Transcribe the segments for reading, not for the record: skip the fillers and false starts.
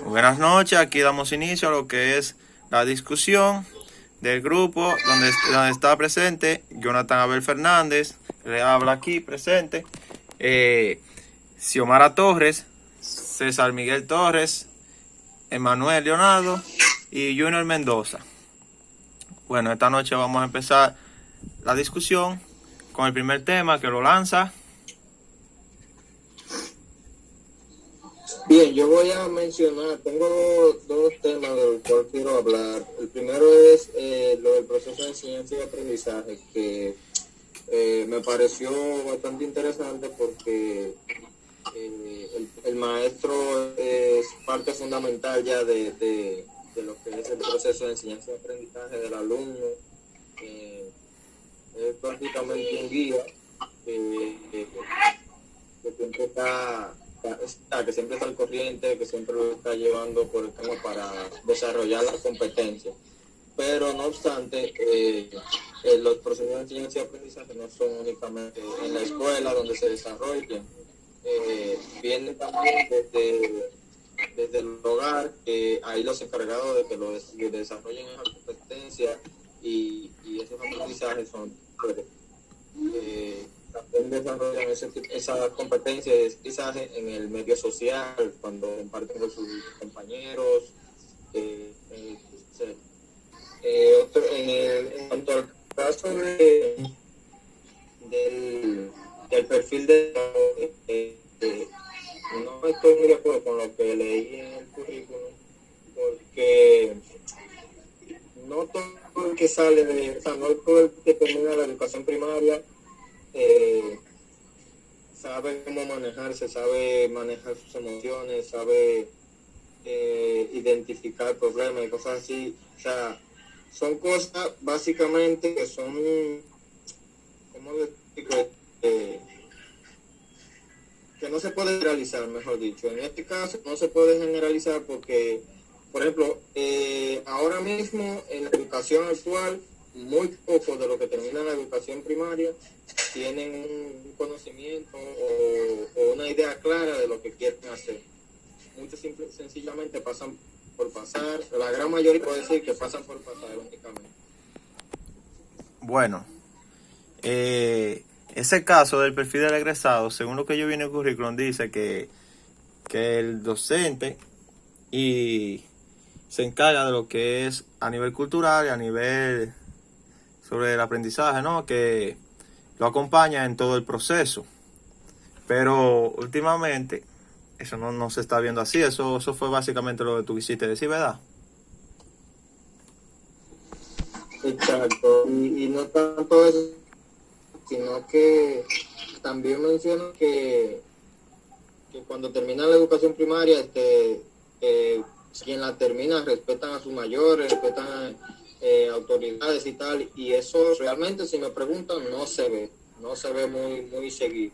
Buenas noches, aquí damos inicio a lo que es la discusión del grupo donde está presente Jonathan Abel Fernández, le habla aquí presente, Xiomara Torres, César Miguel Torres, Emanuel Leonardo y Junior Mendoza. Bueno, esta noche vamos a empezar la discusión con el primer tema que lo lanza. Bien, yo voy a mencionar, tengo dos temas de los cuales quiero hablar. El primero es lo del proceso de enseñanza y aprendizaje, que me pareció bastante interesante porque el maestro es parte fundamental ya de lo que es el proceso de enseñanza y aprendizaje del alumno. Es prácticamente un guía que siempre que siempre está al corriente, que siempre lo está llevando por el tema para desarrollar las competencias. Pero no obstante, los procesos de enseñanza y aprendizaje no son únicamente en la escuela donde se desarrollan, vienen también desde el hogar, que ahí los encargados de que lo desarrollen esas competencias y esos aprendizajes son también desarrollan esas competencias de aprendizaje en el medio social, cuando comparten con sus compañeros. En cuanto al caso del perfil no estoy muy de acuerdo con lo que leí en el currículum, porque no todo el que sale no todo el que termina la educación primaria sabe cómo manejarse, sabe manejar sus emociones, sabe identificar problemas y cosas así. O sea, son cosas básicamente que son, ¿cómo le explico? Que no se puede generalizar, mejor dicho. En este caso no se puede generalizar porque, por ejemplo, ahora mismo en la educación actual, muy poco de lo que termina la educación primaria tienen un conocimiento o una idea clara de lo que quieren hacer. Muchos sencillamente pasan por pasar, la gran mayoría puede decir que pasan por pasar únicamente. Bueno, ese caso del perfil del egresado, según lo que yo vi en el currículum, dice que el docente y se encarga de lo que es a nivel cultural y a nivel sobre el aprendizaje, ¿no? Que lo acompaña en todo el proceso. Pero últimamente eso no se está viendo así. Eso fue básicamente lo que tú quisiste decir, ¿verdad? Exacto. Y no tanto eso, sino que también menciono que cuando termina la educación primaria, quien la termina respetan a sus mayores, respetan a autoridades y tal, y eso realmente, si me preguntan, no se ve muy seguido.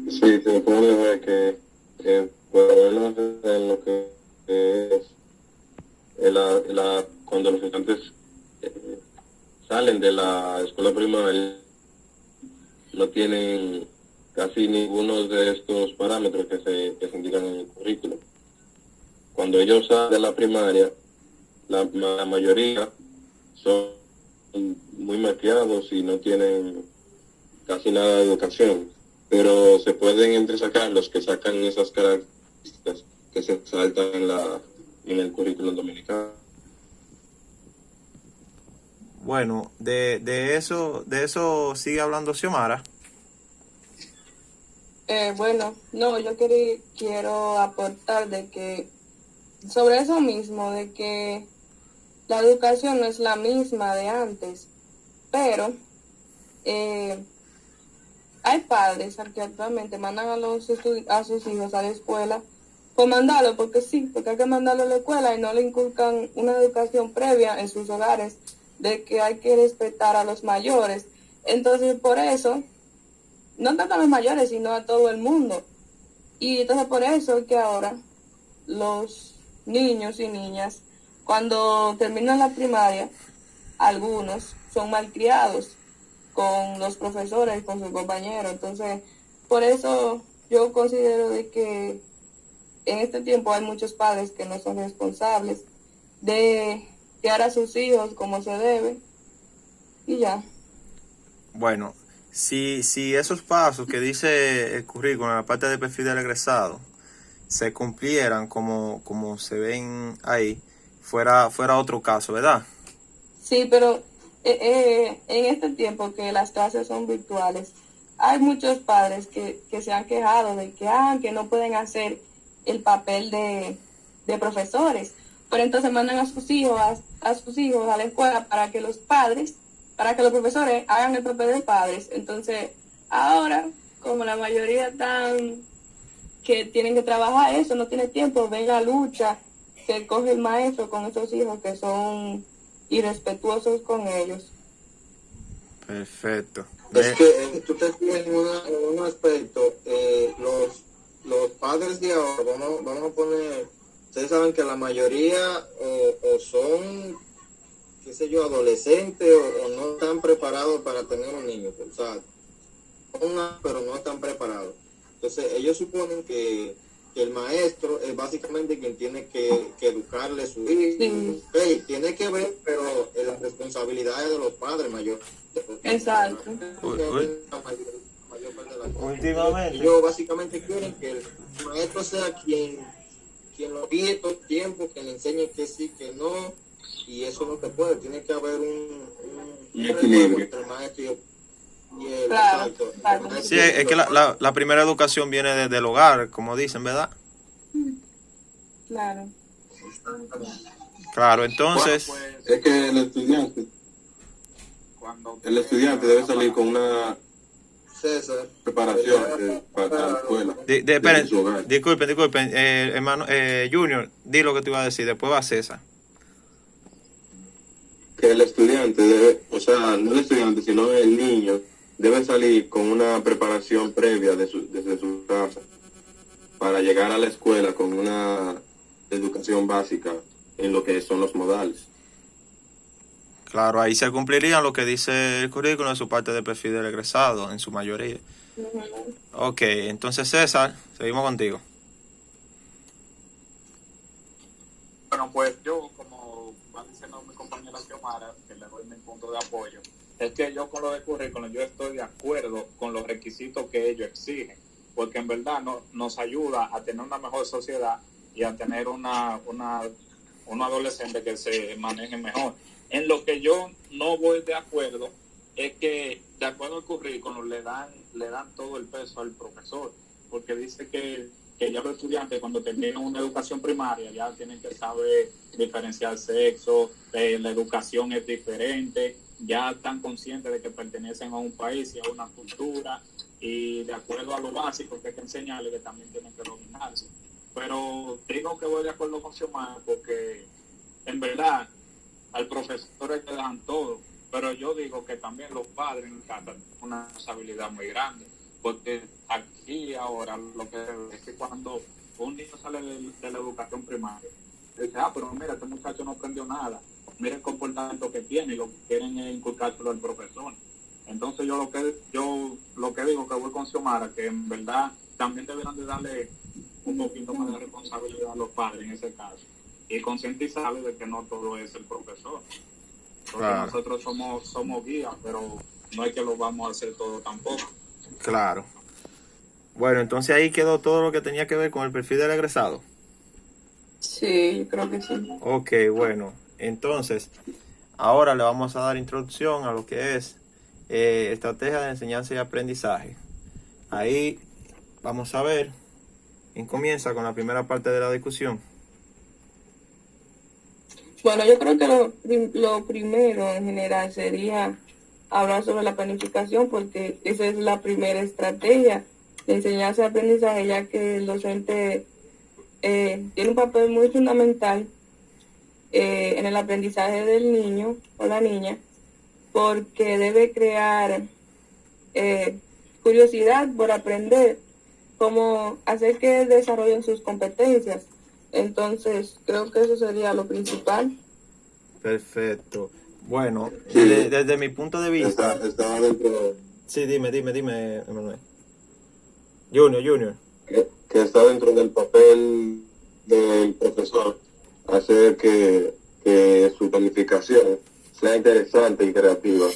Sí, se puede ver que por lo menos en lo que es cuando los estudiantes salen de la escuela primaria, no tienen casi ninguno de estos parámetros que se indican en el currículo. Cuando ellos salen de la primaria, la mayoría son muy malcriados y no tienen casi nada de educación, pero se pueden entresacar los que sacan esas características que se saltan en el currículum dominicano. Bueno, de eso sigue hablando Xiomara. Bueno, no, yo quiero aportar de que sobre eso mismo, de que la educación no es la misma de antes, pero hay padres que actualmente mandan a sus hijos a la escuela por mandarlo, porque sí, porque hay que mandarlo a la escuela y no le inculcan una educación previa en sus hogares de que hay que respetar a los mayores. Entonces, por eso, no tanto a los mayores, sino a todo el mundo. Y entonces por eso es que ahora los niños y niñas, cuando terminan la primaria, algunos son malcriados con los profesores, con sus compañeros. Entonces, Por eso yo considero de que en este tiempo hay muchos padres que no son responsables de criar a sus hijos como se debe y ya. Bueno, si esos pasos que dice el currículum en la parte de perfil del egresado se cumplieran como se ven ahí, fuera otro caso, ¿verdad? Sí, pero en este tiempo que las clases son virtuales, hay muchos padres que se han quejado de que no pueden hacer el papel de profesores, pero entonces mandan a sus hijos a sus hijos a la escuela para que los profesores hagan el papel de padres. Entonces, ahora, como la mayoría están que tienen que trabajar eso, no tiene tiempo, ven la lucha que coge el maestro con esos hijos que son irrespetuosos con ellos. Perfecto. Es que tú te fijas en un aspecto, los padres de ahora, vamos a poner, ustedes saben que la mayoría o son, qué sé yo, adolescentes o no están preparados para tener un niño, o sea, pero no están preparados. Entonces ellos suponen que el maestro es básicamente quien tiene que educarle a su hijo. Sí. Okay, tiene que ver, pero la responsabilidad es de los padres mayores. Exacto. Últimamente. Ellos básicamente quieren que el maestro sea quien lo guíe todo el tiempo, que le enseñe que sí, que no, y eso no se puede. Tiene que haber un equilibrio entre el maestro y el Claro, exacto. claro. Sí, es que la primera educación viene desde el hogar, como dicen, ¿verdad? Claro. Claro, entonces, Bueno, pues, Es que el estudiante debe salir con una César, preparación para la escuela. esperen, su hogar. disculpen, hermano, Junior, di lo que te iba a decir, después va César. Que el estudiante debe, o sea, no el estudiante, sino el niño, debe salir con una preparación previa desde su casa para llegar a la escuela con una educación básica en lo que son los modales. Claro, ahí se cumplirían lo que dice el currículum en su parte de perfil del egresado, en su mayoría. Ok, entonces César, seguimos contigo. bueno, pues yo, como va diciendo mi compañera Xiomara, que le doy mi punto de apoyo, es que yo con lo de currículum, yo estoy de acuerdo con los requisitos que ellos exigen, porque en verdad nos ayuda a tener una mejor sociedad y a tener un adolescente que se maneje mejor. En lo que yo no voy de acuerdo es que, de acuerdo al currículum, le dan todo el peso al profesor, porque dice que ya los estudiantes cuando terminan una educación primaria ya tienen que saber diferenciar sexo, la educación es diferente, ya están conscientes de que pertenecen a un país y a una cultura, y de acuerdo a lo básico que hay que enseñarles, que también tienen que dominarse. Pero digo que voy de acuerdo con Xiomara porque en verdad al profesor hay que le dan todo, pero yo digo que también los padres en casa tienen una responsabilidad muy grande, porque aquí ahora lo que es que cuando un niño sale de la educación primaria, dice, pero mira, este muchacho no aprendió nada, mira el comportamiento que tiene, y lo que quieren es inculcárselo al profesor. Entonces yo lo que digo que voy con Xiomara, que en verdad también deberán de darle un poquito más de responsabilidad a los padres en ese caso, y concientizarles de que no todo es el profesor, porque Claro. nosotros somos guías, pero no es que lo vamos a hacer todo tampoco. Claro. Bueno, entonces ahí quedó todo lo que tenía que ver con el perfil del egresado. Sí, yo creo que sí. Ok, bueno, entonces ahora le vamos a dar introducción a lo que es estrategia de enseñanza y aprendizaje. Ahí vamos a ver quién comienza con la primera parte de la discusión. Bueno, yo creo que lo primero en general sería hablar sobre la planificación, porque esa es la primera estrategia de enseñanza y aprendizaje, ya que el docente tiene un papel muy fundamental en el aprendizaje del niño o la niña, porque debe crear curiosidad por aprender, cómo hacer que desarrollen sus competencias. Entonces, creo que eso sería lo principal. Perfecto. Bueno, Sí. desde mi punto de vista... Estaba dentro, Sí, dime, Emanuel. Junior. que está dentro del papel del profesor, hacer que su planificación sea interesante y creativa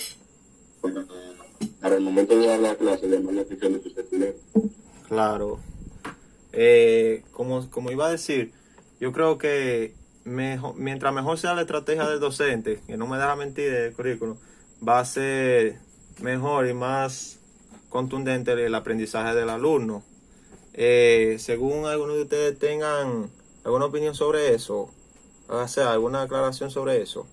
para el momento de dar la clase, llamar la atención de sus estudiantes. Claro. Como iba a decir, yo creo que mientras mejor sea la estrategia del docente, que no me deja mentir el currículum, va a ser mejor y más contundente el aprendizaje del alumno. Según algunos de ustedes tengan alguna opinión sobre eso, o sea, alguna aclaración sobre eso.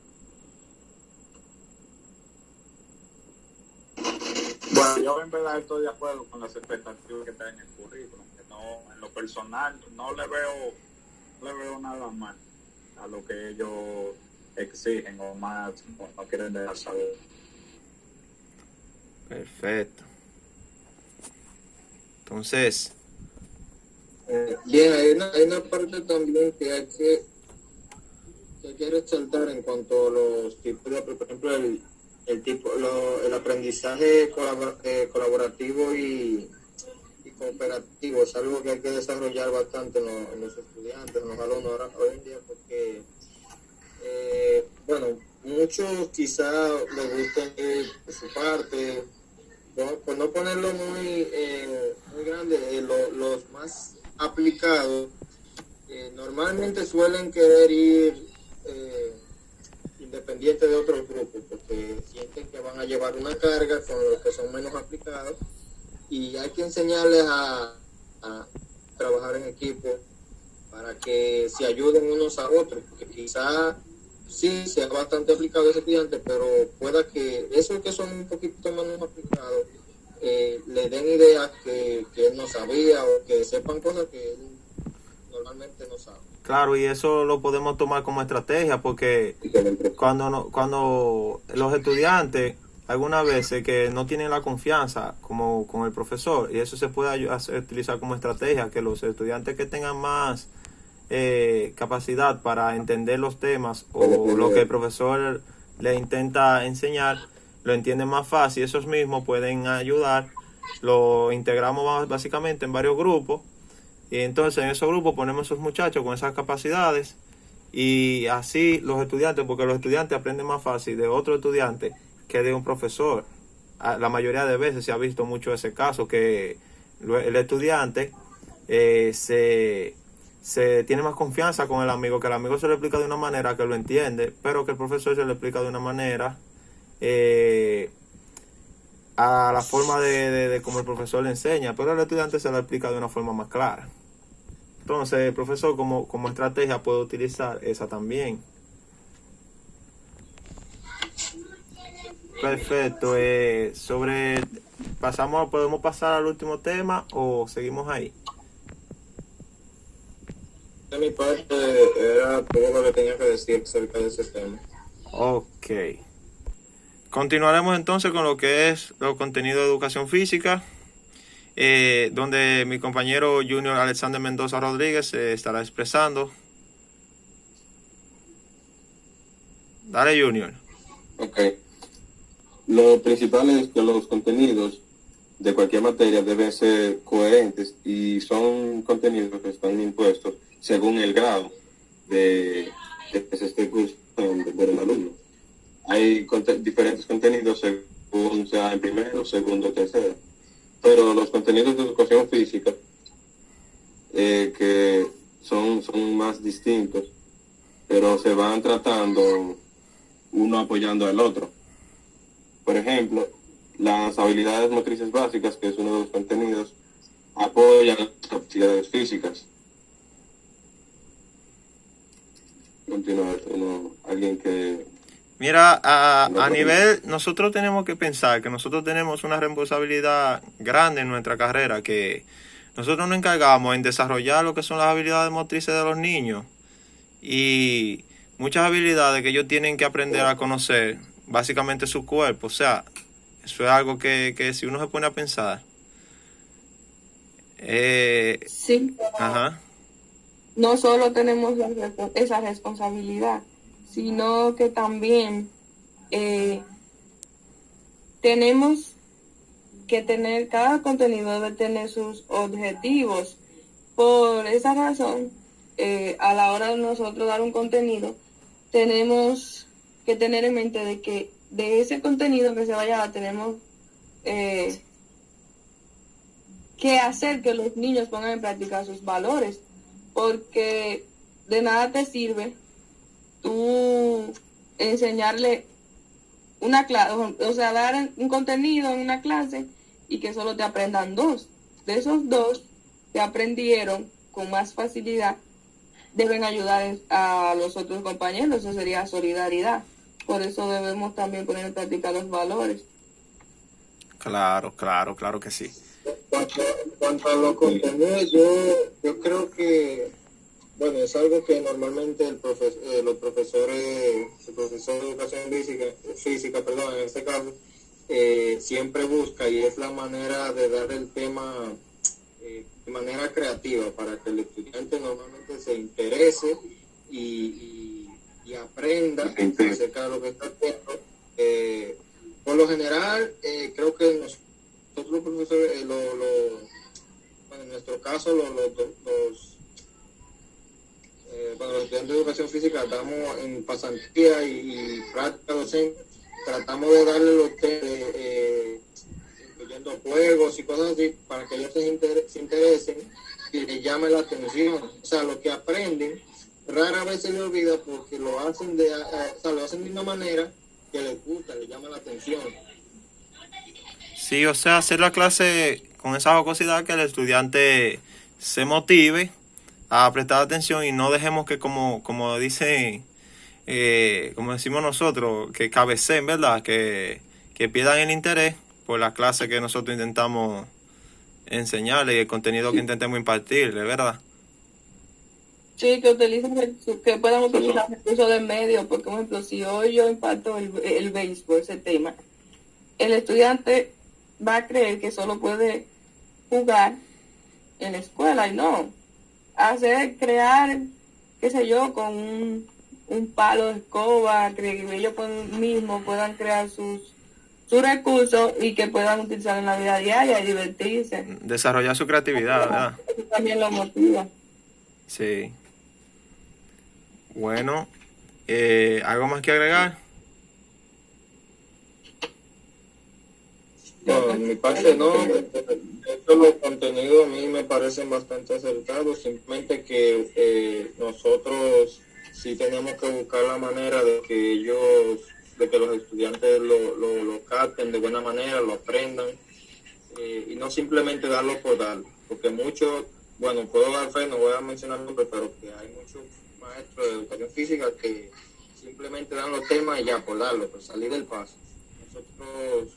Bueno, yo en verdad estoy de acuerdo con las expectativas que está en el currículum, que no, en lo personal no le veo nada mal a lo que ellos exigen o más no quieren dejar saber. Perfecto. Entonces, Bien, hay una parte también que hay que resaltar en cuanto a los tipos de, por ejemplo, el aprendizaje colaborativo y cooperativo es algo que hay que desarrollar bastante en los estudiantes, en los alumnos hoy en día, porque, bueno, muchos quizá les gusten por su parte, por no ponerlo muy grande, los más aplicados normalmente suelen querer ir independiente de otros grupos porque sienten que van a llevar una carga con los que son menos aplicados y hay que enseñarles a trabajar en equipo para que se ayuden unos a otros, porque quizá sí sea bastante aplicado ese estudiante, pero pueda que esos que son un poquito menos aplicados le den ideas que él no sabía o que sepan cosas que él normalmente no sabe. claro, y eso lo podemos tomar como estrategia porque cuando los estudiantes algunas veces que no tienen la confianza como con el profesor, y eso se puede utilizar como estrategia, que los estudiantes que tengan más capacidad para entender los temas o lo que el profesor le intenta enseñar, lo entienden más fácil, esos mismos pueden ayudar, lo integramos básicamente en varios grupos, y entonces en esos grupos ponemos a esos muchachos con esas capacidades, y así los estudiantes, porque los estudiantes aprenden más fácil de otro estudiante que de un profesor. La mayoría de veces se ha visto mucho ese caso, que el estudiante se tiene más confianza con el amigo, que el amigo se le explica de una manera que lo entiende, pero que el profesor se le explica de una manera a la forma de como el profesor le enseña, pero el estudiante se le explica de una forma más clara. Entonces el profesor como estrategia puede utilizar esa también. Perfecto. ¿Podemos pasar al último tema o seguimos ahí? De mi parte era todo lo que tenía que decir acerca de ese tema. Ok. Continuaremos entonces con lo que es los contenidos de educación física, donde mi compañero Junior Alexander Mendoza Rodríguez se estará expresando. Dale, Junior. Ok. Lo principal es que los contenidos de cualquier materia deben ser coherentes y son contenidos que están impuestos según el grado de que se esté cursando por el alumno. Hay diferentes contenidos según sea en primero, segundo, tercero. Pero los contenidos de educación física que son más distintos, pero se van tratando uno apoyando al otro. Por ejemplo, las habilidades motrices básicas, que es uno de los contenidos, apoyan las capacidades físicas. Continuar, alguien que... Mira, a nivel, nosotros tenemos que pensar que nosotros tenemos una responsabilidad grande en nuestra carrera, que nosotros nos encargamos en desarrollar lo que son las habilidades motrices de los niños y muchas habilidades que ellos tienen que aprender a conocer, básicamente su cuerpo. O sea, eso es algo que si uno se pone a pensar. Sí, Ajá. no solo tenemos esa responsabilidad, sino que también tenemos cada contenido debe tener sus objetivos. Por esa razón, a la hora de nosotros dar un contenido, tenemos que tener en mente de que de ese contenido que se vaya a dar, tenemos que hacer que los niños pongan en práctica sus valores, porque de nada te sirve tú enseñarle una clase, o sea, dar un contenido en una clase y que solo te aprendan 2. De esos 2 que aprendieron con más facilidad, deben ayudar a los otros compañeros, eso sería solidaridad. Por eso debemos también poner en práctica los valores. Claro, claro, claro que sí. Cuanto a los contenidos, yo creo que, bueno, es algo que normalmente el profesor de educación física, en este caso, siempre busca, y es la manera de dar el tema de manera creativa para que el estudiante normalmente se interese y aprenda acerca de lo que está haciendo. Por lo general, creo que nosotros los profesores, bueno, en nuestro caso, los estudiantes de educación física estamos en pasantía y práctica docente, tratamos de darle los incluyendo juegos y cosas así, para que ellos se interesen y les llame la atención. O sea, lo que aprenden rara vez se les olvida porque lo hacen de una manera que les gusta, les llama la atención. Sí, o sea, hacer la clase con esa jocosidad que el estudiante se motive a prestar atención y no dejemos que como dice, como decimos nosotros, que cabeceen, ¿verdad? Que pierdan el interés por la clase que nosotros intentamos enseñarle y el contenido que intentemos impartirle, ¿verdad? Sí, que puedan utilizar el uso de medios, porque por ejemplo, si hoy yo imparto el béisbol, ese tema, el estudiante va a creer que solo puede jugar en la escuela, y no. Crear, qué sé yo, con un palo de escoba, que ellos mismos puedan crear sus recursos y que puedan utilizar en la vida diaria y divertirse. Desarrollar su creatividad, ¿verdad? Eso también lo motiva. Sí. Bueno, ¿algo más que agregar? No, en mi parte no. Estos los contenidos a mí me parecen bastante acertados, simplemente que nosotros sí tenemos que buscar la manera de que los estudiantes lo capten de buena manera, lo aprendan, y no simplemente darlo por darlo, porque muchos, bueno, puedo dar fe, no voy a mencionar nombres, pero que hay muchos maestros de educación física que simplemente dan los temas y ya por darlo, por salir del paso. Nosotros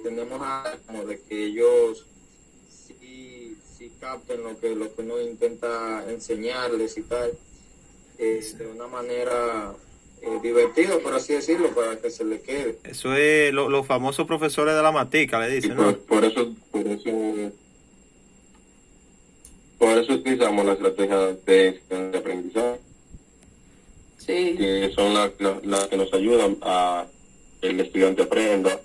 tenemos como de que ellos sí capten lo que uno intenta enseñarles y tal, de una manera divertida, por así decirlo, para que se le quede. Eso es los famosos profesores de la matica, le dicen, ¿no? Por eso utilizamos la estrategia de aprendizaje, Sí. que son las que nos ayudan a que el estudiante aprenda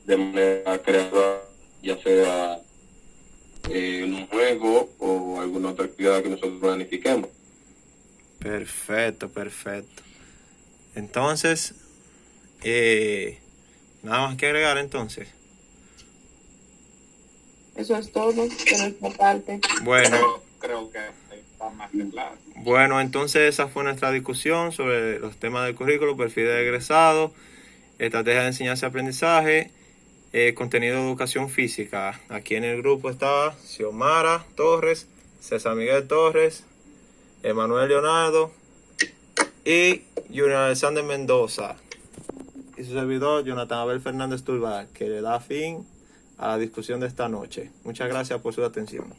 de manera creativa, ya sea en un juego o alguna otra actividad que nosotros planifiquemos. Perfecto, perfecto. Entonces, nada más que agregar entonces. Eso es todo de nuestra parte. Bueno, Creo que está más que claro. bueno, entonces esa fue nuestra discusión sobre los temas del currículo, perfil de egresado, estrategia de enseñanza y aprendizaje, contenido de educación física. Aquí en el grupo estaba Xiomara Torres, César Miguel Torres, Emanuel Leonardo y Junior Alexander Mendoza. Y su servidor, Jonathan Abel Fernández Turbar, que le da fin a la discusión de esta noche. Muchas gracias por su atención.